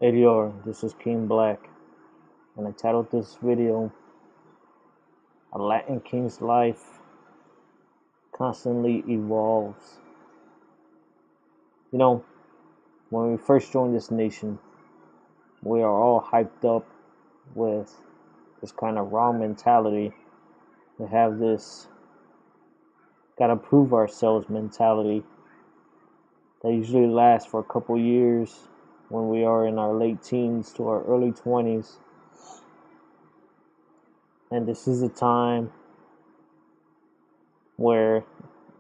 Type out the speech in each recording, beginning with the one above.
Hey yo, this is King Black, and I titled this video, A Latin King's Life Constantly Evolves. You know, when we first joined this nation, we are all hyped up with this kind of raw mentality. We have this gotta prove ourselves mentality that usually lasts for a couple years when we are in our late teens to our early 20s. And this is a time where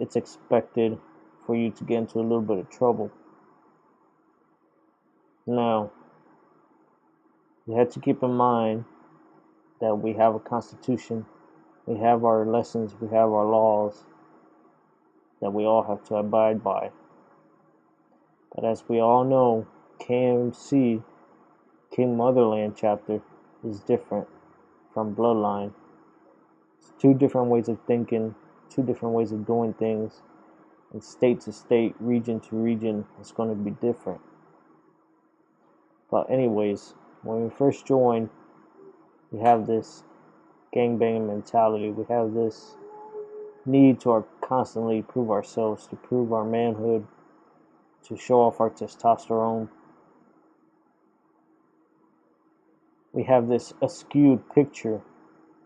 it's expected for you to get into a little bit of trouble. Now, you have to keep in mind that we have a constitution, we have our lessons, we have our laws that we all have to abide by. But as we all know, KMC, King Motherland chapter, is different from Bloodline. It's two different ways of thinking, two different ways of doing things, and state to state, region to region, it's going to be different. But anyways, when we first joined, we have this gangbanging mentality. We have this need to constantly prove ourselves, to prove our manhood, to show off our testosterone. We have this askewed picture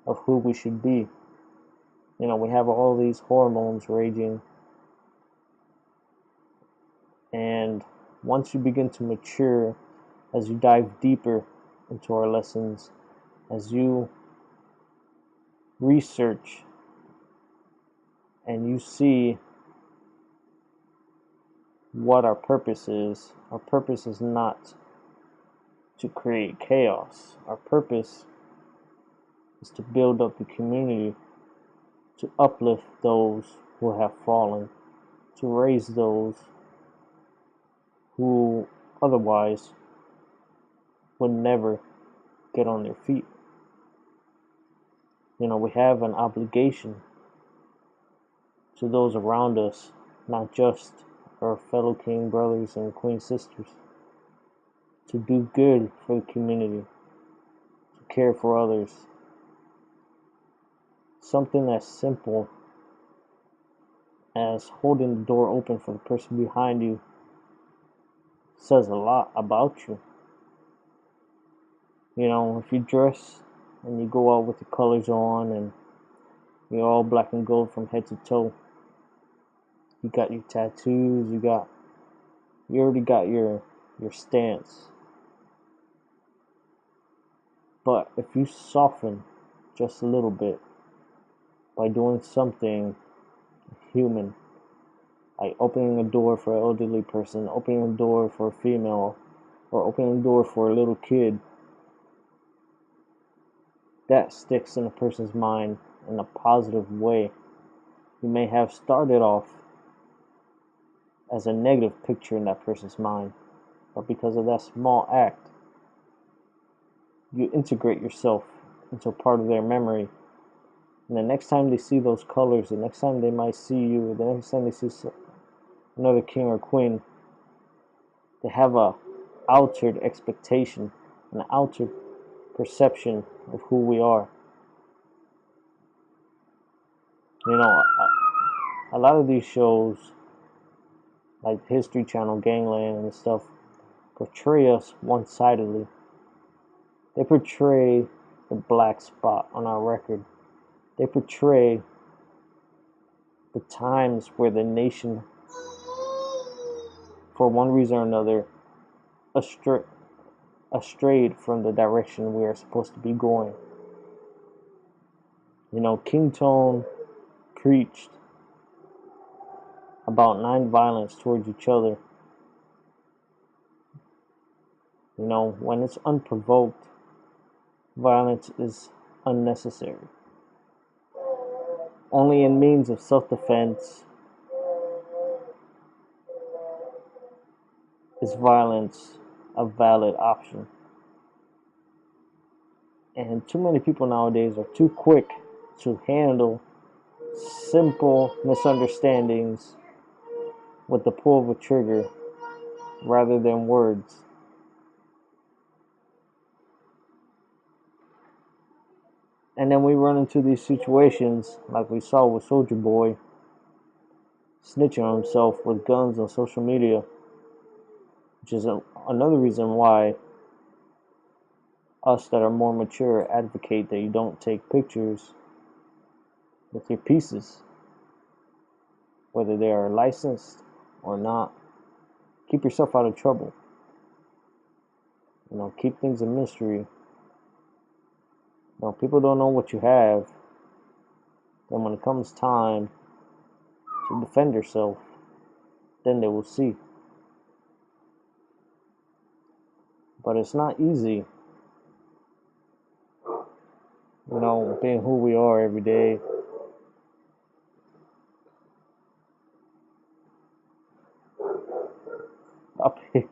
of who we should be. We have all these hormones raging. And once you begin to mature, as you dive deeper into our lessons, as you research and you see what our purpose is not to create chaos. Our purpose is to build up the community, to uplift those who have fallen, to raise those who otherwise would never get on their feet. We have an obligation to those around us, not just our fellow king brothers and queen sisters, to do good for the community, to care for others. Something as simple as holding the door open for the person behind you says a lot about you. If you dress and you go out with the colors on and you're all black and gold from head to toe, you got your tattoos, you already got your stance. But if you soften just a little bit by doing something human, like opening a door for an elderly person, opening a door for a female, or opening a door for a little kid, that sticks in a person's mind in a positive way. You may have started off as a negative picture in that person's mind, but because of that small act, you integrate yourself into a part of their memory. And the next time they see those colors, the next time they might see you, the next time they see another king or queen, they have a altered expectation, an altered perception of who we are. A lot of these shows, like History Channel, Gangland, and stuff, portray us one-sidedly. They portray the black spot on our record. They portray the times where the nation, for one reason or another, strayed from the direction we are supposed to be going. King Tone preached about non-violence towards each other. When it's unprovoked, violence is unnecessary. Only in means of self-defense is violence a valid option. And too many people nowadays are too quick to handle simple misunderstandings with the pull of a trigger rather than words. And then we run into these situations like we saw with Soldier Boy snitching on himself with guns on social media, which is another reason why us that are more mature advocate that you don't take pictures with your pieces, whether they are licensed or not. Keep yourself out of trouble. Keep things a mystery. People don't know what you have. Then when it comes time to defend yourself, then they will see. But it's not easy, being who we are every day. Up here.